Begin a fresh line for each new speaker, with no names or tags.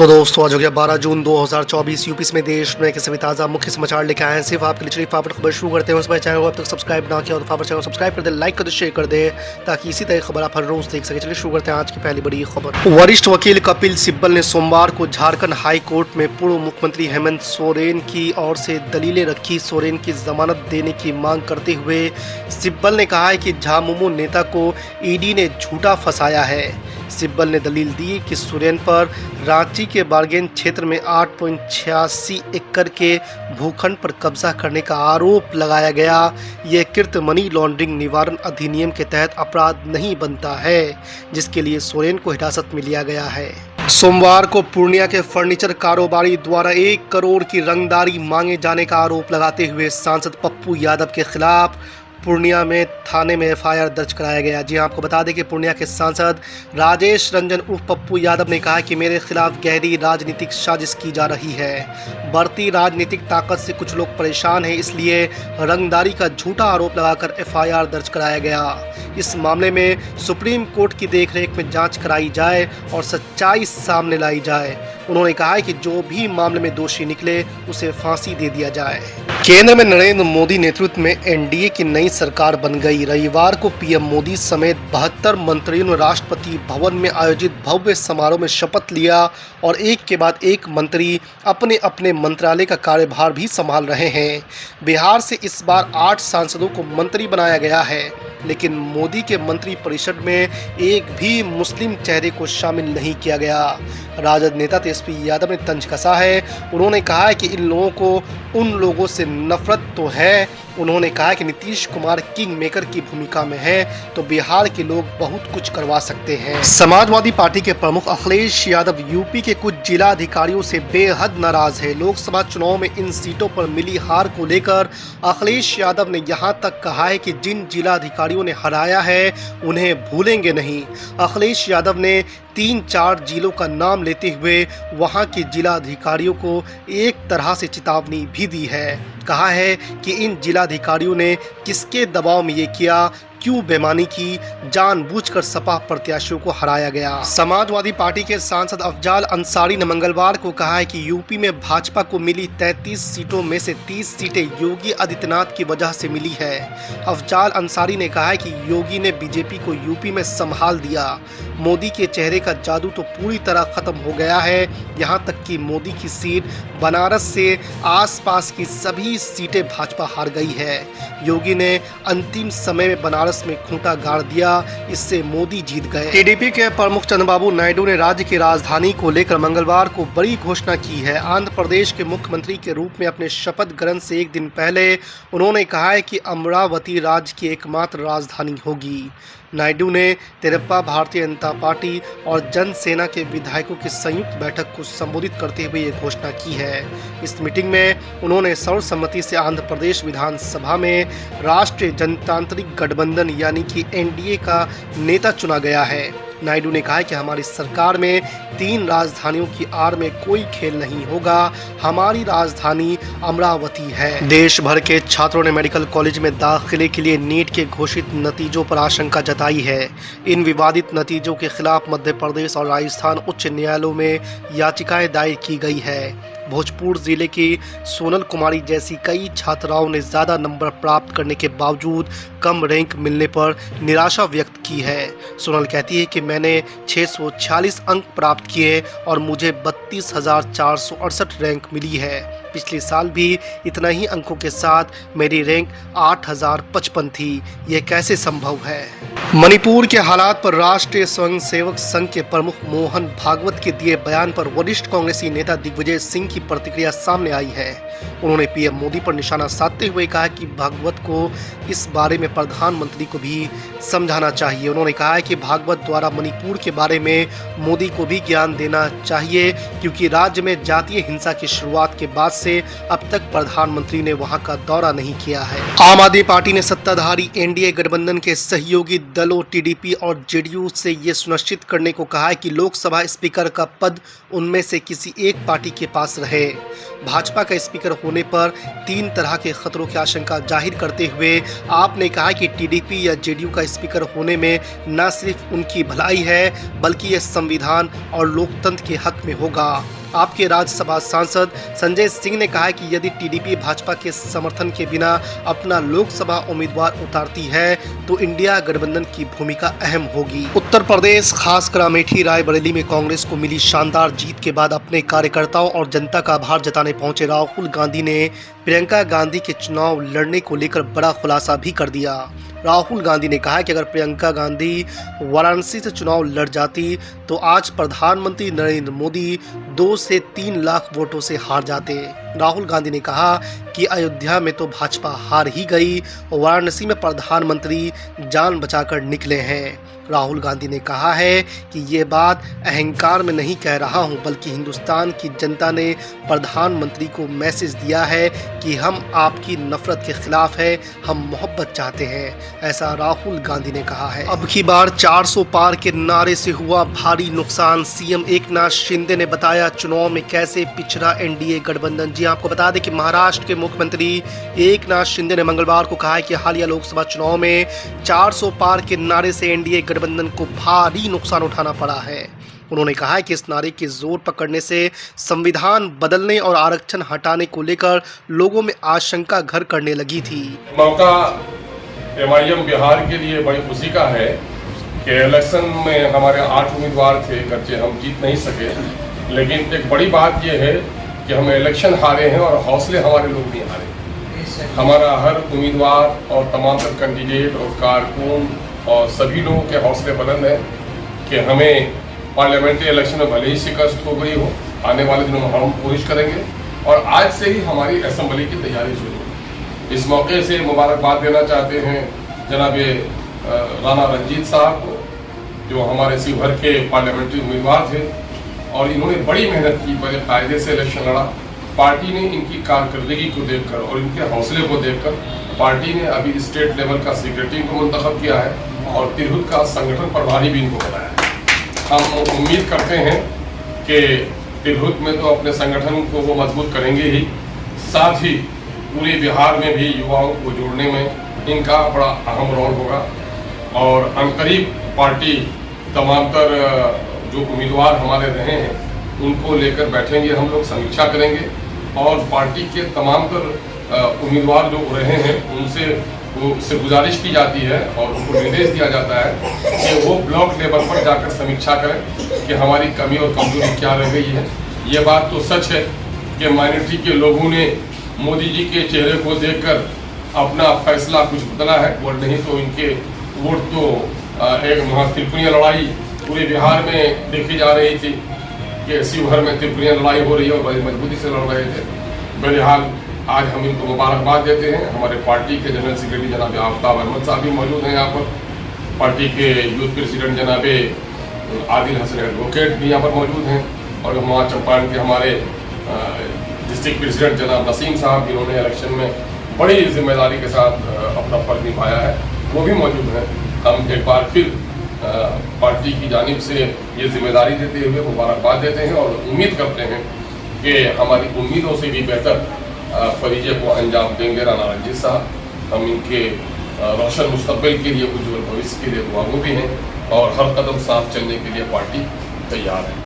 तो दोस्तों आज हो गया 12 जून 2024। यूपी में देश में के सभी ताज़ा मुख्य समाचार लेके आए हैं सिर्फ आपके लिए। चलिए फटाफट खबर शुरू करते हैं। उसमें चैनल को अब तक सब्सक्राइब ना किया तो फटाफट चैनल को सब्सक्राइब कर दे, लाइक कर दे, शेयर कर दे ताकि इसी तरह खबर आप हर रोज देख सके। चलिए शुरू करते हैं आज की पहली बड़ी खबर। वरिष्ठ वकील कपिल सिब्बल ने सोमवार को झारखंड हाई कोर्ट में पूर्व मुख्यमंत्री हेमंत सोरेन की ओर से दलीलें रखी। सोरेन की जमानत देने की मांग करते हुए सिब्बल ने कहा है कि झामुमो नेता को ईडी ने झूठा फंसाया है। सिब्बल ने दलील दी कि सोरेन पर रांची के बारगेन क्षेत्र में 8.86 एकड़ के भूखंड पर कब्जा करने का आरोप लगाया गया। यह कृत्य मनी लॉन्ड्रिंग निवारण अधिनियम के तहत अपराध नहीं बनता है, जिसके लिए सोरेन को हिरासत में लिया गया है। सोमवार को पूर्णिया के फर्नीचर कारोबारी द्वारा 1 करोड़ की रंगदारी मांगे जाने का आरोप लगाते हुए सांसद पप्पू यादव के खिलाफ पूर्णिया में थाने में एफआईआर दर्ज कराया गया। जी आपको बता दें कि पूर्णिया के सांसद राजेश रंजन उर्फ पप्पू यादव ने कहा कि मेरे खिलाफ गहरी राजनीतिक साजिश की जा रही है। बढ़ती राजनीतिक ताकत से कुछ लोग परेशान हैं, इसलिए रंगदारी का झूठा आरोप लगाकर एफआईआर दर्ज कराया गया। इस मामले में सुप्रीम कोर्ट की देखरेख में जांच कराई जाए और सच्चाई सामने लाई जाए। उन्होंने कहा है कि जो भी मामले में दोषी निकले उसे फांसी दे दिया जाए। केंद्र में नरेंद्र मोदी नेतृत्व में एनडीए की नई सरकार बन गई। रविवार को पीएम मोदी समेत 72 मंत्रियों ने राष्ट्रपति भवन में आयोजित भव्य समारोह में शपथ लिया और एक के बाद एक मंत्री अपने अपने मंत्रालय का कार्यभार भी संभाल रहे हैं। बिहार से इस बार 8 सांसदों को मंत्री बनाया गया है, लेकिन मोदी के मंत्री परिषद में एक भी मुस्लिम चेहरे को शामिल नहीं किया गया। राजद नेता तेजस्वी यादव ने तंज कसा है। उन्होंने कहा है कि इन लोगों को उन लोगों से नफरत तो है। उन्होंने कहा कि नीतीश कुमार किंग मेकर की भूमिका में है तो बिहार के लोग बहुत कुछ करवा सकते हैं। समाजवादी पार्टी के प्रमुख अखिलेश यादव यूपी के कुछ जिला अधिकारियों से बेहद नाराज है। लोकसभा चुनाव में इन सीटों पर मिली हार को लेकर अखिलेश यादव ने यहां तक कहा है कि जिन जिला अधिकारियों ने हराया है उन्हें भूलेंगे नहीं। अखिलेश यादव ने 3-4 जिलों का नाम लेते हुए वहां के जिला अधिकारियों को एक तरह से चेतावनी भी दी है। कहा है कि इन जिलाधिकारियों ने किसके दबाव में ये किया, क्यों बेईमानी की, जानबूझकर सपा प्रत्याशियों को हराया गया। समाजवादी पार्टी के सांसद अफजाल अंसारी ने मंगलवार को कहा है कि यूपी में भाजपा को मिली 33 सीटों में से 30 सीटें योगी आदित्यनाथ की वजह से मिली है। अफजाल अंसारी ने कहा है कि योगी ने बीजेपी को यूपी में संभाल दिया। मोदी के चेहरे का जादू तो पूरी तरह खत्म हो गया है। यहाँ तक कि मोदी की सीट बनारस से आसपास की सभी सीटें भाजपा हार गई है। योगी ने अंतिम समय में बनारस में खूंटा गाड़ दिया, इससे मोदी जीत गए। टीडीपी के प्रमुख चंद्रबाबू नायडू ने राज्य की राजधानी को लेकर मंगलवार को बड़ी घोषणा की है। आंध्र प्रदेश के मुख्यमंत्री के रूप में अपने शपथ ग्रहण से एक दिन पहले उन्होंने कहा है कि अमरावती राज्य की एकमात्र राजधानी होगी। नायडू ने तेरप्पा भारतीय जनता पार्टी और जनसेना के विधायकों की संयुक्त बैठक को संबोधित करते हुए ये घोषणा की है। इस मीटिंग में उन्होंने सर्वसम्मति से आंध्र प्रदेश विधानसभा में राष्ट्रीय जनतांत्रिक गठबंधन यानी कि एनडीए का नेता चुना गया है। नायडू ने कहा कि हमारी सरकार में 3 राजधानियों की आड़ में कोई खेल नहीं होगा। हमारी राजधानी अमरावती है। देश भर के छात्रों ने मेडिकल कॉलेज में दाखिले के लिए नीट के घोषित नतीजों पर आशंका जताई है। इन विवादित नतीजों के खिलाफ मध्य प्रदेश और राजस्थान उच्च न्यायालयों में याचिकाएं दायर की गई है। भोजपुर जिले की सोनल कुमारी जैसी कई छात्राओं ने ज़्यादा नंबर प्राप्त करने के बावजूद कम रैंक मिलने पर निराशा व्यक्त की है। सोनल कहती है कि मैंने 646 अंक प्राप्त किए और मुझे 32,468 रैंक मिली है। पिछले साल भी इतना ही अंकों के साथ मेरी रैंक 8,055 थी। ये कैसे संभव है? मणिपुर के हालात पर राष्ट्रीय स्वयंसेवक संघ के प्रमुख मोहन भागवत के दिए बयान पर वरिष्ठ कांग्रेसी नेता दिग्विजय सिंह की प्रतिक्रिया सामने आई है। उन्होंने पीएम मोदी पर निशाना साधते हुए कहा कि भागवत को इस बारे में प्रधानमंत्री को भी समझाना चाहिए। उन्होंने कहा है कि भागवत द्वारा मणिपुर के बारे में मोदी को भी ज्ञान देना चाहिए, क्योंकि राज्य में जातीय हिंसा की शुरुआत के बाद से अब तक प्रधानमंत्री ने वहां का दौरा नहीं किया है। आम आदमी पार्टी ने सत्ताधारी एनडीए गठबंधन के सहयोगी दलों टीडीपी और जेडीयू से ये सुनिश्चित करने को कहा है कि लोकसभा स्पीकर का पद उनमें से किसी एक पार्टी के पास रहे। है। भाजपा का स्पीकर होने पर 3 तरह के खतरों की आशंका जाहिर करते हुए आपने कहा कि टीडीपी या जेडीयू का स्पीकर होने में न सिर्फ उनकी भलाई है बल्कि यह संविधान और लोकतंत्र के हक में होगा। आपके राज्यसभा सांसद संजय सिंह ने कहा कि यदि टीडीपी भाजपा के समर्थन के बिना अपना लोकसभा उम्मीदवार उतारती है तो इंडिया गठबंधन की भूमिका अहम होगी। उत्तर प्रदेश खासकर अमेठी रायबरेली में कांग्रेस को मिली शानदार जीत के बाद अपने कार्यकर्ताओं और जनता का आभार जताने पहुंचे राहुल गांधी ने प्रियंका गांधी के चुनाव लड़ने को लेकर बड़ा खुलासा भी कर दिया। राहुल गांधी ने कहा कि अगर प्रियंका गांधी वाराणसी से चुनाव लड़ जाती तो आज प्रधानमंत्री नरेंद्र मोदी 2 से 3 लाख वोटों से हार जाते। राहुल गांधी ने कहा कि अयोध्या में तो भाजपा हार ही गई, वाराणसी में प्रधानमंत्री जान बचाकर निकले हैं। राहुल गांधी ने कहा है कि ये बात अहंकार में नहीं कह रहा हूं, बल्कि हिंदुस्तान की जनता ने प्रधानमंत्री को मैसेज दिया है कि हम आपकी नफरत के खिलाफ है, हम मोहब्बत चाहते हैं, ऐसा राहुल गांधी ने कहा है। अब की बार 400 पार के नारे से हुआ भारी नुकसान, सीएम एकनाथ शिंदे ने बताया चुनाव में कैसे पिछड़ा एनडीए गठबंधन। जी आपको बता दें कि महाराष्ट्र के मुख्यमंत्री एकनाथ शिंदे ने मंगलवार को कहा है कि हालिया लोकसभा चुनाव में 400 पार के नारे से एनडीए गठबंधन को भारी नुकसान उठाना पड़ा है। उन्होंने कहा है कि इस नारे के जोर पकड़ने से संविधान बदलने और आरक्षण हटाने को लेकर लोगों में आशंका घर करने लगी थी।
मौका एमआईएम बिहार के लिए बड़ी खुशी का है कि इलेक्शन में हमारे 8 उम्मीदवार थे, गर्चे हम जीत नहीं सके, लेकिन एक बड़ी बात यह है कि हम इलेक्शन हारे हैं और हौसले हमारे लोग नहीं हारे। हमारा हर उम्मीदवार और तमाम तर कैंडिडेट और कारकुन और सभी लोगों के हौसले बुलंद हैं कि हमें पार्लियामेंट्री इलेक्शन में भले ही शिकस्त हो गई हो, आने वाले दिनों में हम कोशिश करेंगे और आज से ही हमारी असेंबली की तैयारी शुरू हो। इस मौके से मुबारकबाद देना चाहते हैं जनाब राणा रंजीत साहब को, जो हमारे शिवहर के पार्लियामेंट्री उम्मीदवार थे और इन्होंने बड़ी मेहनत की, बड़े कायदे से इलेक्शन लड़ा। पार्टी ने इनकी कारकर्दगी को देखकर और इनके हौसले को देखकर पार्टी ने अभी स्टेट लेवल का सेक्रेटरी को मुंतखब किया है और तिरहुत का संगठन प्रभारी भी इनको बनाया है। हम उम्मीद करते हैं कि तिरहुत में तो अपने संगठन को वो मजबूत करेंगे ही, साथ ही पूरे बिहार में भी युवाओं को जोड़ने में इनका बड़ा अहम रोल होगा और अनकरीब पार्टी तमाम तर जो उम्मीदवार हमारे रहे हैं उनको लेकर बैठेंगे, हम लोग समीक्षा करेंगे और पार्टी के तमाम तर उम्मीदवार जो रहे हैं उनसे गुजारिश की जाती है और उनको निर्देश दिया जाता है कि वो ब्लॉक लेवल पर जाकर समीक्षा करें कि हमारी कमी और कमजोरी क्या रह गई है। ये बात तो सच है कि माइनॉरिटी के लोगों ने मोदी जी के चेहरे को देखकर अपना फैसला कुछ बदला है, और नहीं तो इनके वोट तो एक महात्रिपुणीय लड़ाई पूरे बिहार में देखी जा रही थी कि शिवहर में त्रिपुणीय लड़ाई हो रही है और बड़ी मजबूती से लड़ रहे थे। बहरहाल आज हम इनको मुबारकबाद देते हैं। हमारे पार्टी के जनरल सेक्रेटरी जनाब आफ्ताब अहमद साहब भी मौजूद हैं यहाँ पर, पार्टी के यूथ प्रेसिडेंट जनाब आदिल हसन एडवोकेट भी यहाँ पर मौजूद हैं और वहाँ चंपारण के हमारे डिस्ट्रिक्ट प्रेसिडेंट जनाब नसीम साहब, जिन्होंने इलेक्शन में बड़ी जिम्मेदारी के साथ अपना फर्ज निभाया है, वो भी मौजूद हैं। हम एक बार फिर पार्टी की जानिब से ये जिम्मेदारी देते हुए मुबारकबाद देते हैं और उम्मीद करते हैं कि हमारी उम्मीदों से भी बेहतर फरीजे को अंजाम देंगे राणा रंजीत साहब। हम इनके रोशन मुस्तकबिल के लिए, उज्ज्वल भविष्य के लिए दुआगो भी हैं और हर कदम साथ चलने के लिए पार्टी तैयार है।